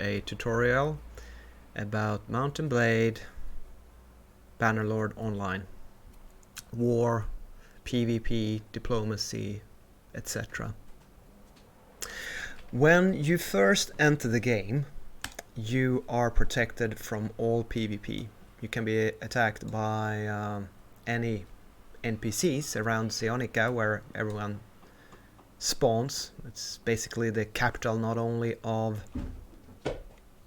a tutorial about Mount & Blade, Bannerlord Online, War, PvP, Diplomacy, etc. When you first enter the game, you are protected from all PvP. You can be attacked by any NPCs around Sionica, where everyone spawns. It's basically the capital not only of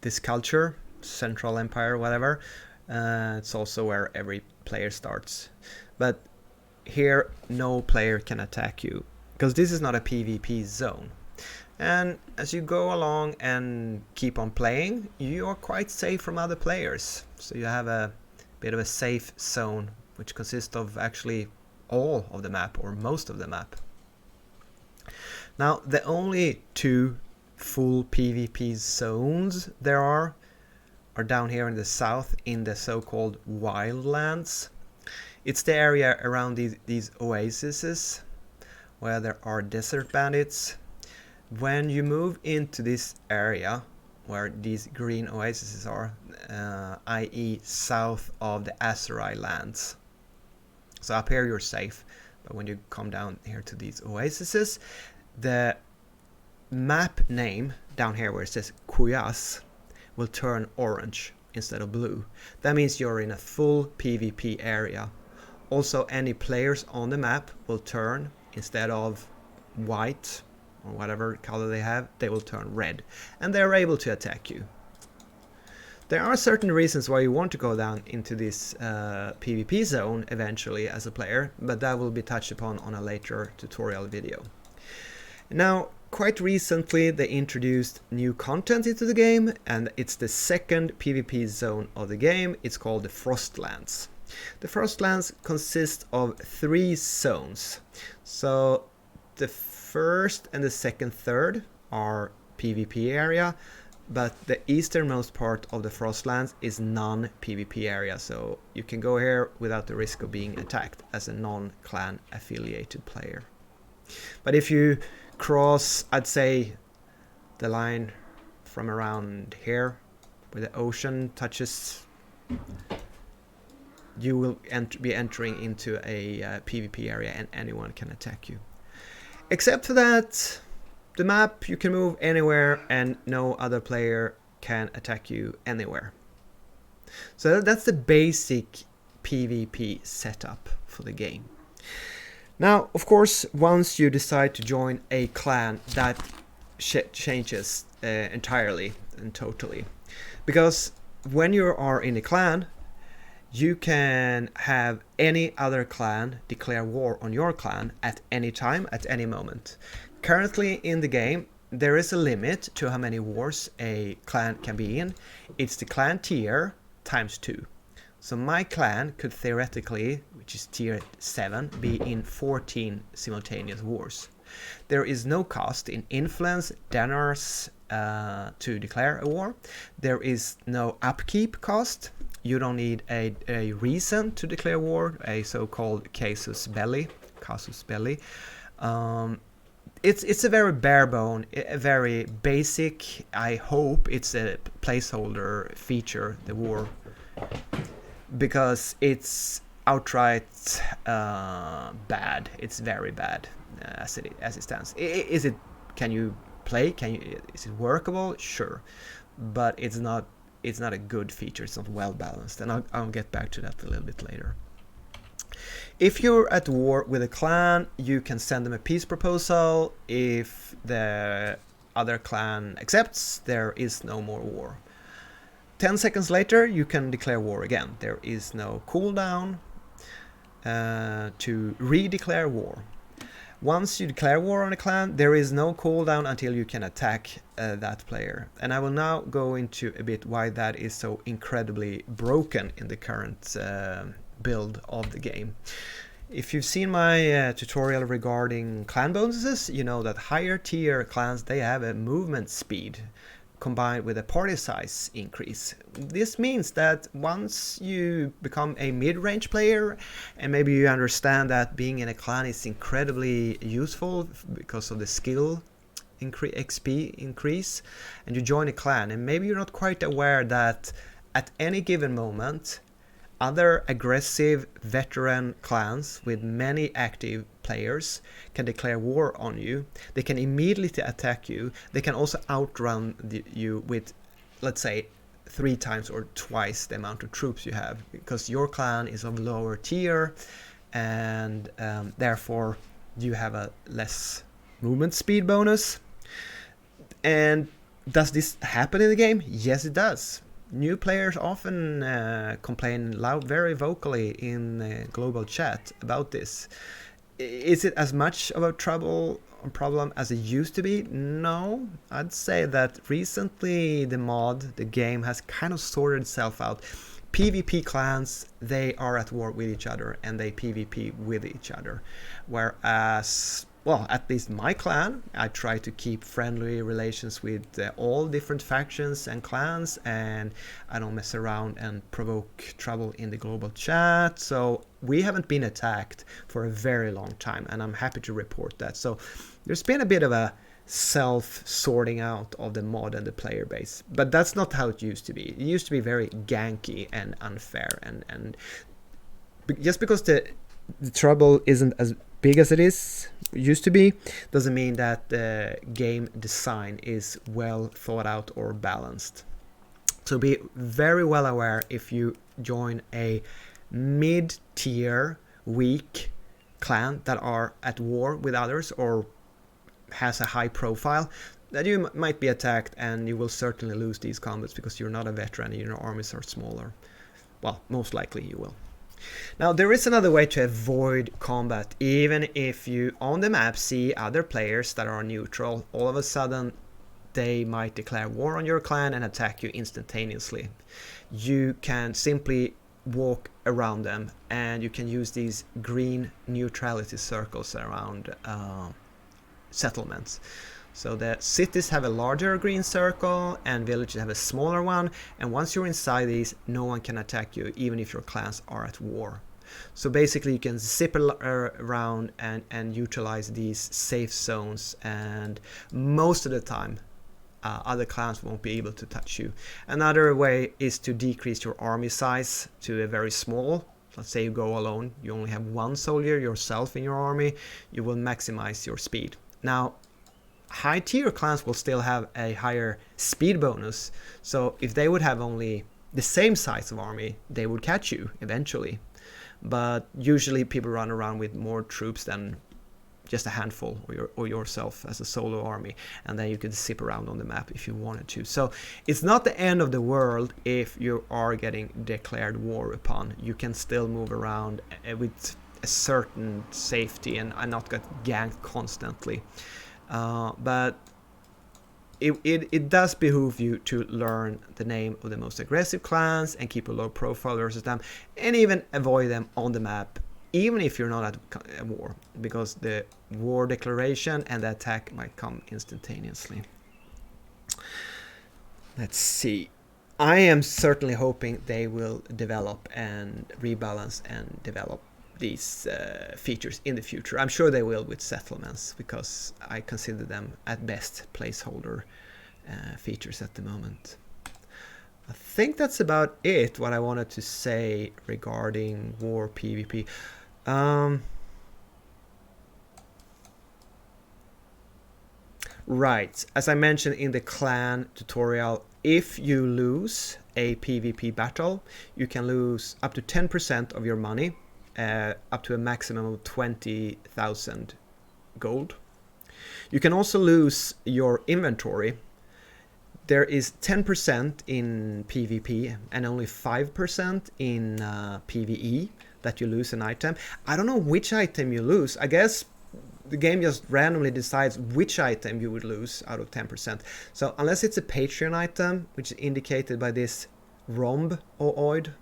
this culture, Central Empire, whatever, it's also where every player starts. But here no player can attack you, because this is not a PvP zone. And as you go along and keep on playing, you are quite safe from other players. So you have a bit of a safe zone, which consists of actually all of the map, or most of the map. Now, the only two full PvP zones there are down here in the south in the so-called Wildlands. It's the area around these oases where there are desert bandits. When you move into this area where these green oases are, i.e. south of the Aserai lands, so up here you're safe, but when you come down here to these oases, the map name down here where it says Kuyas will turn orange instead of blue. That means you're in a full PvP area. Also, any players on the map will turn, instead of white or whatever color they have, they will turn red, and they're able to attack you. There are certain reasons why you want to go down into this PvP zone eventually as a player, but that will be touched upon on a later tutorial video. Now, quite recently they introduced new content into the game, and it's the second PvP zone of the game. It's called the Frostlands. The Frostlands consist of 3 zones. So the first and the second third are PvP area, but the easternmost part of the Frostlands is non-PvP area, so you can go here without the risk of being attacked as a non-clan affiliated player. But if you cross, I'd say, the line from around here where the ocean touches, you will be entering into a PvP area, and anyone can attack you. Except for that, the map, you can move anywhere and no other player can attack you anywhere. So that's the basic PvP setup for the game. Now, of course, once you decide to join a clan, that changes entirely and totally. Because when you are in a clan, you can have any other clan declare war on your clan at any time, at any moment. Currently in the game, there is a limit to how many wars a clan can be in. It's the clan tier times 2. So my clan could theoretically, which is tier 7, be in 14 simultaneous wars. There is no cost in influence, dinars to declare a war. There is no upkeep cost. You don't need a reason to declare war, a so-called casus belli. It's a very bare bone, a very basic. I hope it's a placeholder feature, the war, because it's outright bad. It's very bad as it stands. Is it? Can you play? Is it workable? Sure, but it's not a good feature. It's not well balanced, and I'll get back to that a little bit later. If you're at war with a clan, you can send them a peace proposal. If the other clan accepts, there is no more war. 10 seconds later, you can declare war again. There is no cooldown to re-declare war. Once you declare war on a clan, there is no cooldown until you can attack that player. And I will now go into a bit why that is so incredibly broken in the current build of the game. If you've seen my tutorial regarding clan bonuses, you know that higher tier clans, they have a movement speed combined with a party size increase. This means that once you become a mid-range player, and maybe you understand that being in a clan is incredibly useful because of the skill XP increase, and you join a clan, and maybe you're not quite aware that at any given moment other aggressive veteran clans with many active players can declare war on you. They can immediately attack you. They can also outrun you with, let's say, 3 times or twice the amount of troops you have, because your clan is of lower tier, and therefore you have a less movement speed bonus. And does this happen in the game? Yes, it does. New players often complain very vocally in global chat about this. Is it as much of a problem as it used to be? No, I'd say that recently the game has kind of sorted itself out. PvP clans, they are at war with each other and they PvP with each other, whereas, well, at least my clan, I try to keep friendly relations with all different factions and clans, and I don't mess around and provoke trouble in the global chat. So we haven't been attacked for a very long time, and I'm happy to report that. So there's been a bit of a self-sorting out of the mod and the player base, but that's not how it used to be. It used to be very ganky and unfair, and just because the trouble isn't as big as it used to be doesn't mean that the game design is well thought out or balanced. So be very well aware if you join a mid-tier weak clan that are at war with others or has a high profile, that you might be attacked, and you will certainly lose these combats because you're not a veteran and your armies are smaller. Well, most likely you will. Now, there is another way to avoid combat, even if you on the map see other players that are neutral. All of a sudden they might declare war on your clan and attack you instantaneously. You can simply walk around them, and you can use these green neutrality circles around settlements. So the cities have a larger green circle and villages have a smaller one, and once you're inside these, no one can attack you, even if your clans are at war. So basically you can zip around and utilize these safe zones, and most of the time other clans won't be able to touch you. Another way is to decrease your army size to a very small. Let's say you go alone, you only have 1 soldier yourself in your army, you will maximize your speed. Now, high tier clans will still have a higher speed bonus, so if they would have only the same size of army, they would catch you eventually. But usually people run around with more troops than just a handful, or yourself as a solo army, and then you could zip around on the map if you wanted to. So it's not the end of the world if you are getting declared war upon. You can still move around with a certain safety and not get ganked constantly. But it does behoove you to learn the name of the most aggressive clans and keep a low profile versus them, and even avoid them on the map, even if you're not at war, because the war declaration and the attack might come instantaneously. Let's see. I am certainly hoping they will develop and rebalance and develop these features in the future. I'm sure they will with settlements, because I consider them at best placeholder features at the moment. I think that's about it, what I wanted to say regarding war PvP. Right, as I mentioned in the clan tutorial, if you lose a PvP battle, you can lose up to 10% of your money, up to a maximum of 20,000 gold. You can also lose your inventory. There is 10% in PvP and only 5% in PvE that you lose an item. I don't know which item you lose. I guess the game just randomly decides which item you would lose out of 10%. So unless it's a Patreon item, which is indicated by this rhomboid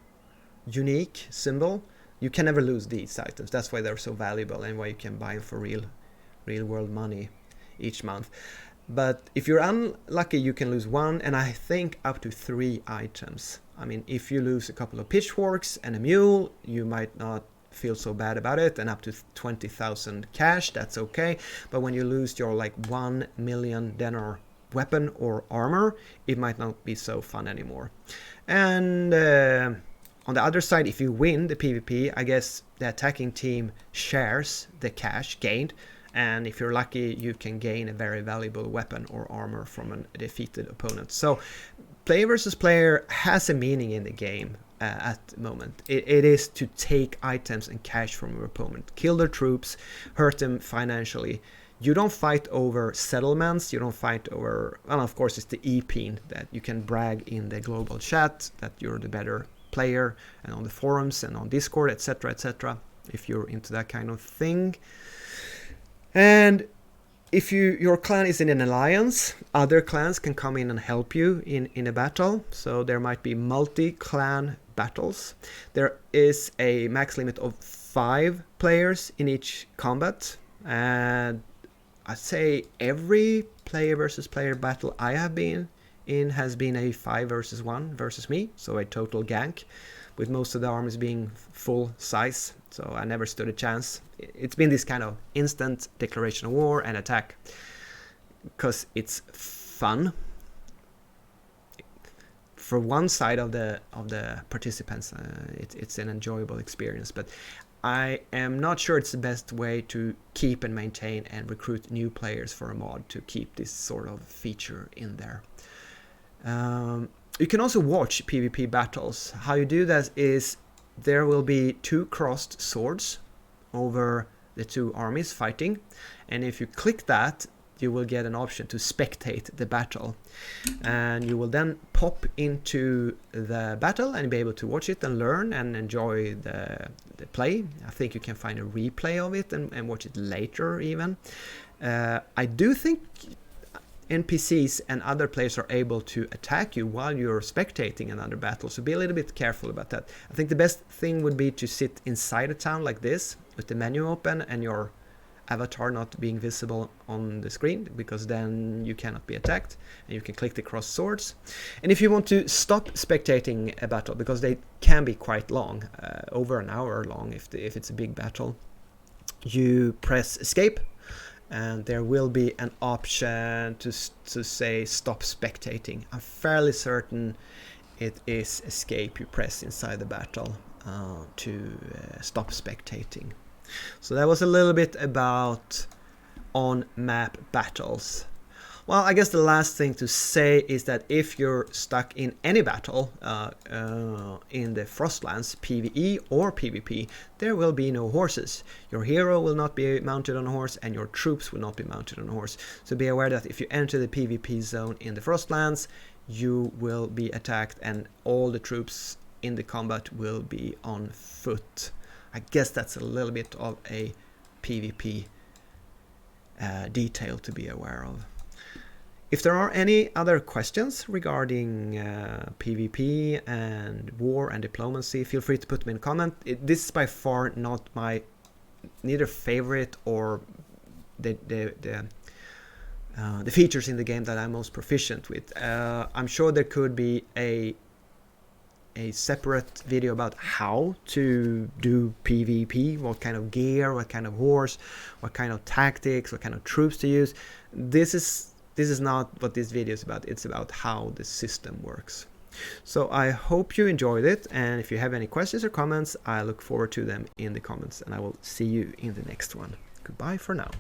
unique symbol, you can never lose these items. That's why they're so valuable and why you can buy them for real world money each month. But if you're unlucky, you can lose 1 and I think up to 3 items. I mean, if you lose a couple of pitchforks and a mule, you might not feel so bad about it, and up to 20,000 cash, that's okay. But when you lose your like 1 million dinar weapon or armor, it might not be so fun anymore. And on the other side, if you win the PvP, I guess the attacking team shares the cash gained, and if you're lucky, you can gain a very valuable weapon or armor from a defeated opponent. So player versus player has a meaning in the game. At the moment, it is to take items and cash from your opponent, kill their troops, hurt them financially. You don't fight over settlements, you don't fight over, well, of course it's the EP that you can brag in the global chat that you're the better player, and on the forums and on Discord, etc, etc, if you're into that kind of thing. And if your clan is in an alliance, other clans can come in and help you in a battle. So there might be multi-clan battles. There is a max limit of 5 players in each combat. And I'd say every player versus player battle I have been in has been a 5 versus 1 versus me. So a total gank, with most of the armies being full size. So I never stood a chance. It's been this kind of instant declaration of war and attack, because it's fun for one side of the participants. It's an enjoyable experience, but I am not sure it's the best way to keep and maintain and recruit new players for a mod, to keep this sort of feature in there. You can also watch PvP battles. How you do that is there will be 2 crossed swords over the 2 armies fighting, and if you click that, you will get an option to spectate the battle, and you will then pop into the battle and be able to watch it and learn and enjoy the play. I think you can find a replay of it and watch it later even. I do think NPCs and other players are able to attack you while you're spectating another battle, so be a little bit careful about that. I think the best thing would be to sit inside a town like this with the menu open and your avatar not being visible on the screen, because then you cannot be attacked, and you can click the cross swords. And if you want to stop spectating a battle, because they can be quite long, over an hour long if it's a big battle, you press escape, and there will be an option to say stop spectating. I'm fairly certain it is escape you press inside the battle to stop spectating. So that was a little bit about on-map battles. Well, I guess the last thing to say is that if you're stuck in any battle in the Frostlands, PvE or PvP, there will be no horses. Your hero will not be mounted on a horse, and your troops will not be mounted on a horse. So be aware that if you enter the PvP zone in the Frostlands, you will be attacked, and all the troops in the combat will be on foot. I guess that's a little bit of a PvP detail to be aware of. If there are any other questions regarding PvP and war and diplomacy, feel free to put them in a comment. This is by far not my neither favorite or the features in the game that I'm most proficient with. I'm sure there could be a separate video about how to do PvP, what kind of gear, what kind of horse, what kind of tactics, what kind of troops to use. This is not what this video is about. It's about how the system works. So I hope you enjoyed it, and if you have any questions or comments, I look forward to them in the comments, and I will see you in the next one. Goodbye for now.